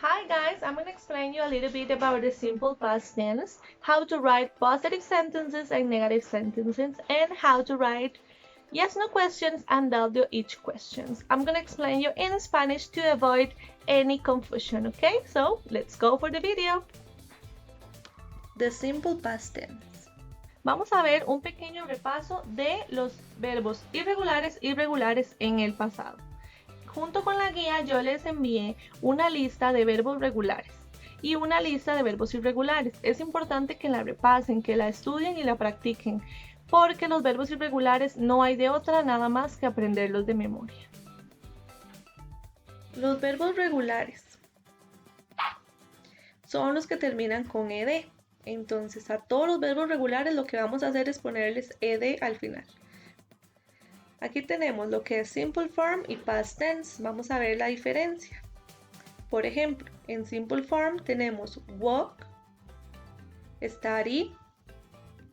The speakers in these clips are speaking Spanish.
Hi guys, I'm going to explain you a little bit about the simple past tense, how to write positive sentences and negative sentences, and how to write yes no questions and W each questions. I'm going to explain you in Spanish to avoid any confusion, okay? So let's go for the video. The simple past tense. Vamos a ver un pequeño repaso de los verbos irregulares en el pasado. Junto con la guía yo les envié una lista de verbos regulares y una lista de verbos irregulares. Es importante que la repasen, que la estudien y la practiquen, porque los verbos irregulares no hay de otra nada más que aprenderlos de memoria. Los verbos regulares son los que terminan con ed. Entonces a todos los verbos regulares lo que vamos a hacer es ponerles ed al final. Aquí tenemos lo que es simple form y past tense. Vamos a ver la diferencia. Por ejemplo, en simple form tenemos walk, study,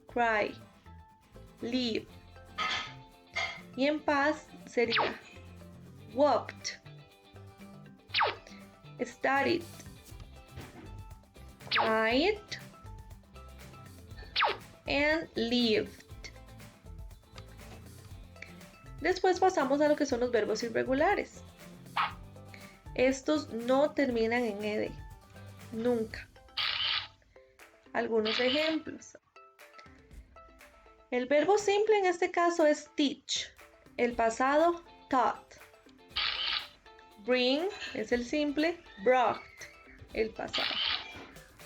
cry, live. Y en past sería walked, studied, cried, and lived. Después pasamos a lo que son los verbos irregulares. Estos no terminan en ed, nunca. Algunos ejemplos. El verbo simple en este caso es teach, el pasado taught. Bring es el simple, brought, el pasado.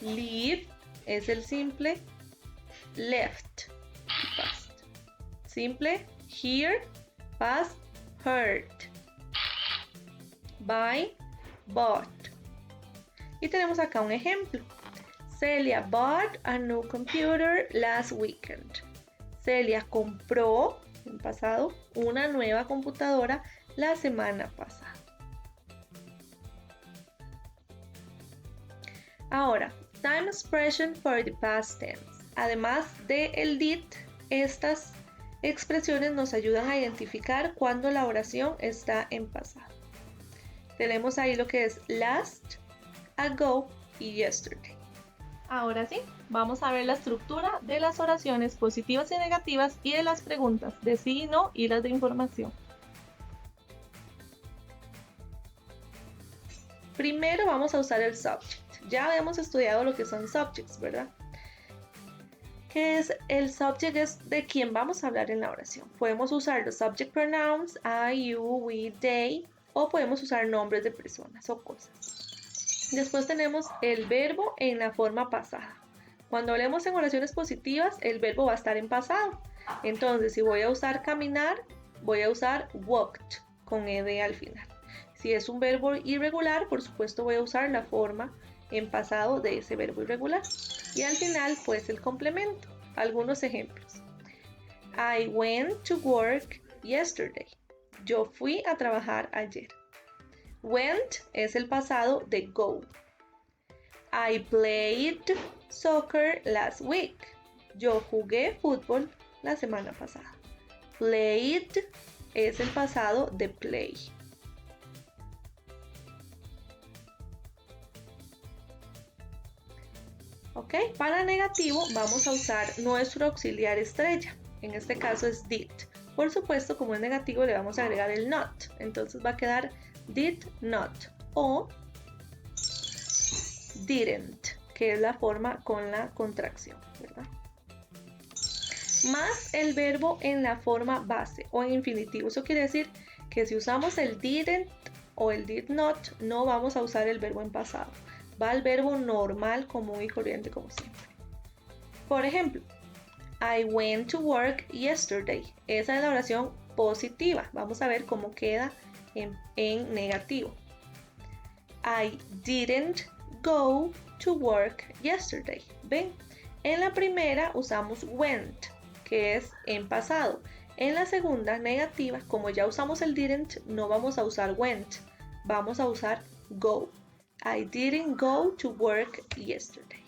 Leave es el simple, left, past. Simple, hear, past, heard. Buy, bought. Y tenemos acá un ejemplo. Celia bought a new computer last weekend. Celia compró, en pasado, una nueva computadora la semana pasada. Ahora, time expression for the past tense. Además de el did, estas expresiones nos ayudan a identificar cuando la oración está en pasado. Tenemos ahí lo que es last, ago y yesterday. Ahora sí, vamos a ver la estructura de las oraciones positivas y negativas y de las preguntas de sí y no y las de información. Primero vamos a usar el subject. Ya habíamos estudiado lo que son subjects, ¿verdad? ¿Qué es el subject? Es de quién vamos a hablar en la oración. Podemos usar los subject pronouns I, you, we, they, o podemos usar nombres de personas o cosas. Después tenemos el verbo en la forma pasada. Cuando hablemos en oraciones positivas, el verbo va a estar en pasado. Entonces, si voy a usar caminar, voy a usar walked con ed al final. Si es un verbo irregular, por supuesto voy a usar la forma en pasado de ese verbo irregular. Y al final, pues el complemento. Algunos ejemplos. I went to work yesterday. Yo fui a trabajar ayer. Went es el pasado de go. I played soccer last week. Yo jugué fútbol la semana pasada. Played es el pasado de play. Ok, para negativo vamos a usar nuestro auxiliar estrella. En este caso es did. Por supuesto, como es negativo, le vamos a agregar el not. Entonces va a quedar did not o didn't, que es la forma con la contracción, ¿verdad? Más el verbo en la forma base o en infinitivo. Eso quiere decir que si usamos el didn't o el did not, no vamos a usar el verbo en pasado. Va el verbo normal, común y corriente como siempre. Por ejemplo, I went to work yesterday. Esa es la oración positiva. Vamos a ver cómo queda en negativo. I didn't go to work yesterday. ¿Ven? En la primera usamos went, que es en pasado. En la segunda, negativa, como ya usamos el didn't, no vamos a usar went. Vamos a usar go. I didn't go to work yesterday.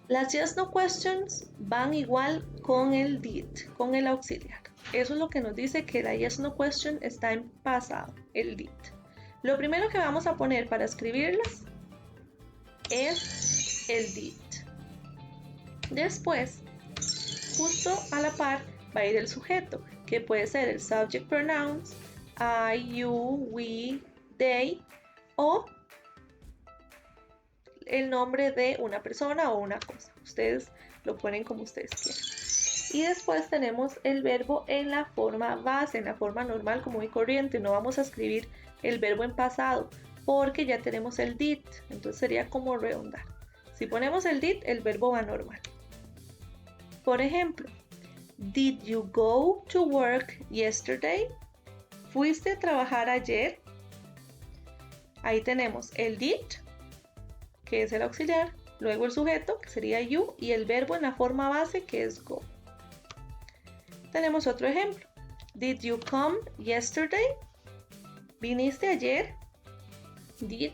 Las yes no questions van igual con el did, con el auxiliar. Eso es lo que nos dice que la yes no question está en pasado, el did. Lo primero que vamos a poner para escribirlas es el did. Después, justo a la par, va a ir el sujeto, que puede ser el subject pronouns, I, you, we, they, o el nombre de una persona o una cosa. Ustedes lo ponen como ustedes quieran. Y después tenemos el verbo en la forma base, en la forma normal, común y corriente. No vamos a escribir el verbo en pasado porque ya tenemos el did. Entonces sería como redundar. Si ponemos el did, el verbo va normal. Por ejemplo, did you go to work yesterday? ¿Fuiste a trabajar ayer? Ahí tenemos el did, que es el auxiliar, luego el sujeto, que sería you, y el verbo en la forma base, que es go. Tenemos otro ejemplo. Did you come yesterday? ¿Viniste ayer? Did,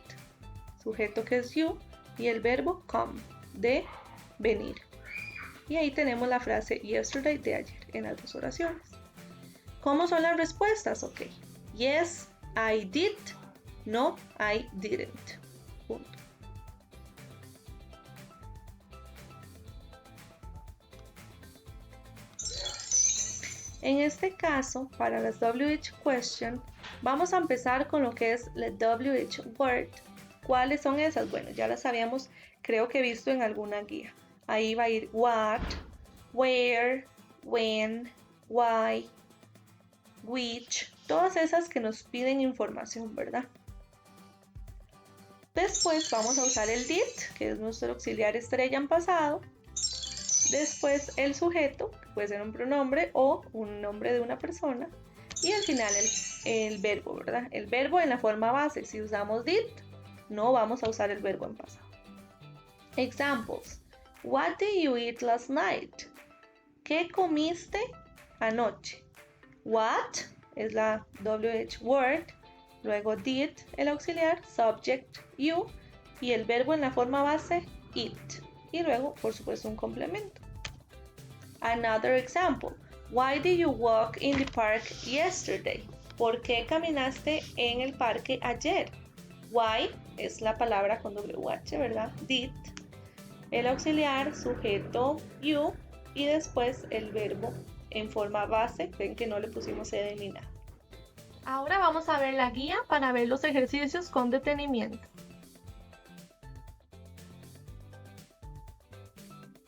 sujeto que es you, y el verbo come, de venir. Y ahí tenemos la frase yesterday de ayer en las dos oraciones. ¿Cómo son las respuestas? Ok. Yes, I did. No, I didn't. Punto. En este caso, para las WH question, vamos a empezar con lo que es la WH word. ¿Cuáles son esas? Bueno, ya las habíamos, creo que visto en alguna guía. Ahí va a ir what, where, when, why, which, todas esas que nos piden información, ¿verdad? Después vamos a usar el did, que es nuestro auxiliar estrella en pasado. Después el sujeto, que puede ser un pronombre o un nombre de una persona. Y al final el verbo, ¿verdad? El verbo en la forma base. Si usamos did, no vamos a usar el verbo en pasado. Examples. What did you eat last night? ¿Qué comiste anoche? What es la WH word. Luego did, el auxiliar, subject, you. Y el verbo en la forma base, eat. Y luego, por supuesto, un complemento. Another example. Why did you walk in the park yesterday? ¿Por qué caminaste en el parque ayer? Why es la palabra con WH, ¿verdad? Did. El auxiliar, sujeto, you. Y después el verbo en forma base. Ven que no le pusimos ed ni nada. Ahora vamos a ver la guía para ver los ejercicios con detenimiento.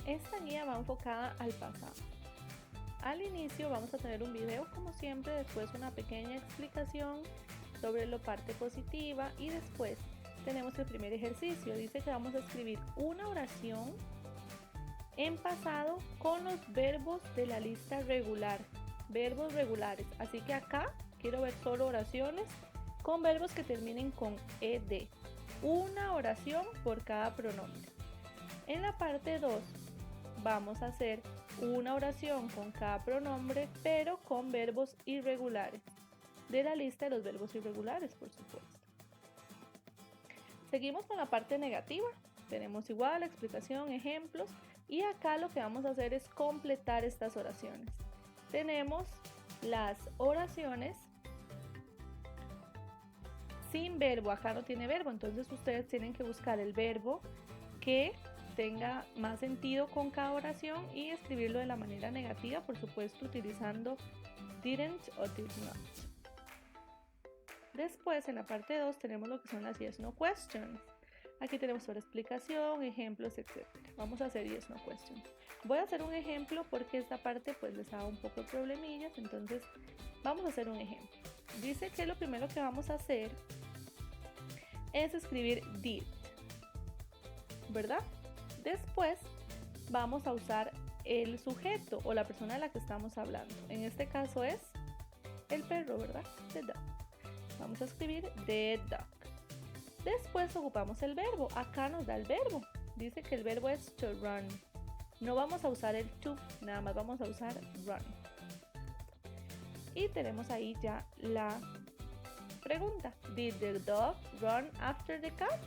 Esta guía va enfocada al pasado. Al inicio vamos a tener un video como siempre, después una pequeña explicación sobre la parte positiva y después tenemos el primer ejercicio. Dice que vamos a escribir una oración en pasado con los verbos de la lista regular, verbos regulares. Así que acá quiero ver solo oraciones con verbos que terminen con ed. Una oración por cada pronombre. En la parte 2 vamos a hacer una oración con cada pronombre, pero con verbos irregulares. De la lista de los verbos irregulares, por supuesto. Seguimos con la parte negativa. Tenemos igual explicación, ejemplos. Y acá lo que vamos a hacer es completar estas oraciones. Tenemos las oraciones sin verbo. Acá no tiene verbo, entonces ustedes tienen que buscar el verbo que tenga más sentido con cada oración y escribirlo de la manera negativa, por supuesto utilizando didn't o did not. Después en la parte 2 tenemos lo que son las yes no questions. Aquí tenemos sobre explicación, ejemplos, etc. Vamos a hacer yes no questions. Voy a hacer un ejemplo porque esta parte pues les da un poco de problemillas, entonces vamos a hacer un ejemplo. Dice que lo primero que vamos a hacer es escribir did, ¿verdad? Después vamos a usar el sujeto o la persona de la que estamos hablando. En este caso es el perro, ¿verdad? The dog. Vamos a escribir the dog. Después ocupamos el verbo. Acá nos da el verbo. Dice que el verbo es to run. No vamos a usar el to, nada más vamos a usar run. Y tenemos ahí ya la pregunta. Did the dog run after the cat?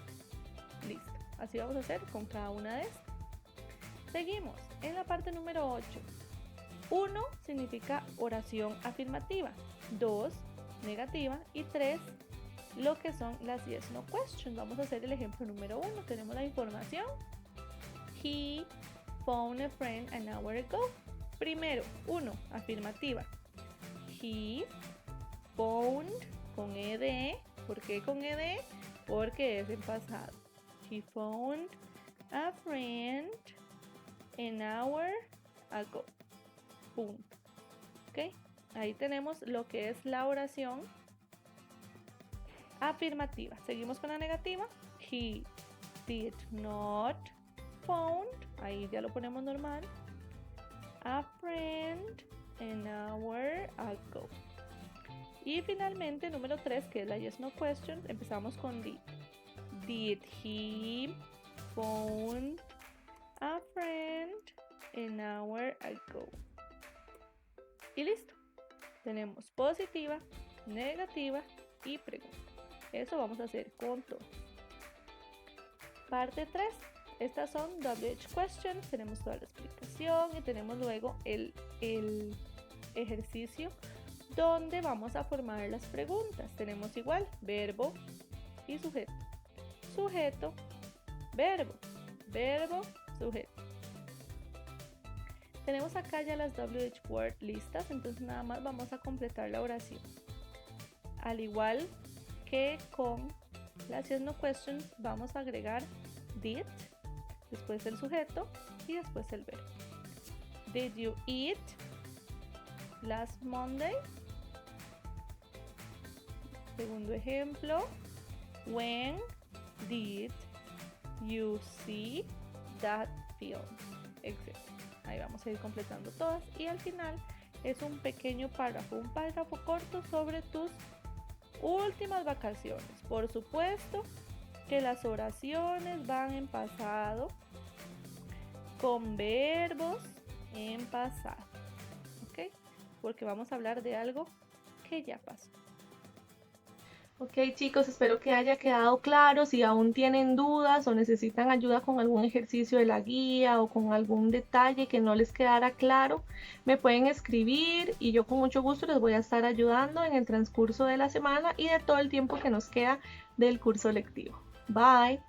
Listo. Así vamos a hacer con cada una de estas. Seguimos en la parte número 8. 1 significa oración afirmativa, 2 negativa y 3 lo que son las yes no questions. Vamos a hacer el ejemplo número 1. Tenemos la información. He phoned a friend an hour ago. Primero, 1, afirmativa. He phoned con ed. ¿Por qué con ed? Porque es en pasado. He phoned a friend an hour ago. Punto. ¿Ok? Ahí tenemos lo que es la oración afirmativa. Seguimos con la negativa. He did not phone. Ahí ya lo ponemos normal. A friend an hour ago. Y finalmente, número 3, que es la yes no question, empezamos con did. Did he phone a friend an hour ago? Y listo. Tenemos positiva, negativa y pregunta. Eso vamos a hacer con todo. Parte 3. Estas son WH questions. Tenemos toda la explicación y tenemos luego el ejercicio donde vamos a formar las preguntas. Tenemos igual verbo y sujeto. Sujeto, verbo, verbo, sujeto. Tenemos acá ya las WH word listas, entonces nada más vamos a completar la oración. Al igual que con las yes no questions, vamos a agregar did, después el sujeto y después el verbo. Did you eat last Monday? Segundo ejemplo, when did you see that film? Etc. Ahí vamos a ir completando todas y al final es un pequeño párrafo, un párrafo corto sobre tus últimas vacaciones. Por supuesto que las oraciones van en pasado con verbos en pasado, ¿ok? Porque vamos a hablar de algo que ya pasó. Ok, chicos, espero que haya quedado claro. Si aún tienen dudas o necesitan ayuda con algún ejercicio de la guía o con algún detalle que no les quedara claro, me pueden escribir y yo con mucho gusto les voy a estar ayudando en el transcurso de la semana y de todo el tiempo que nos queda del curso lectivo. Bye.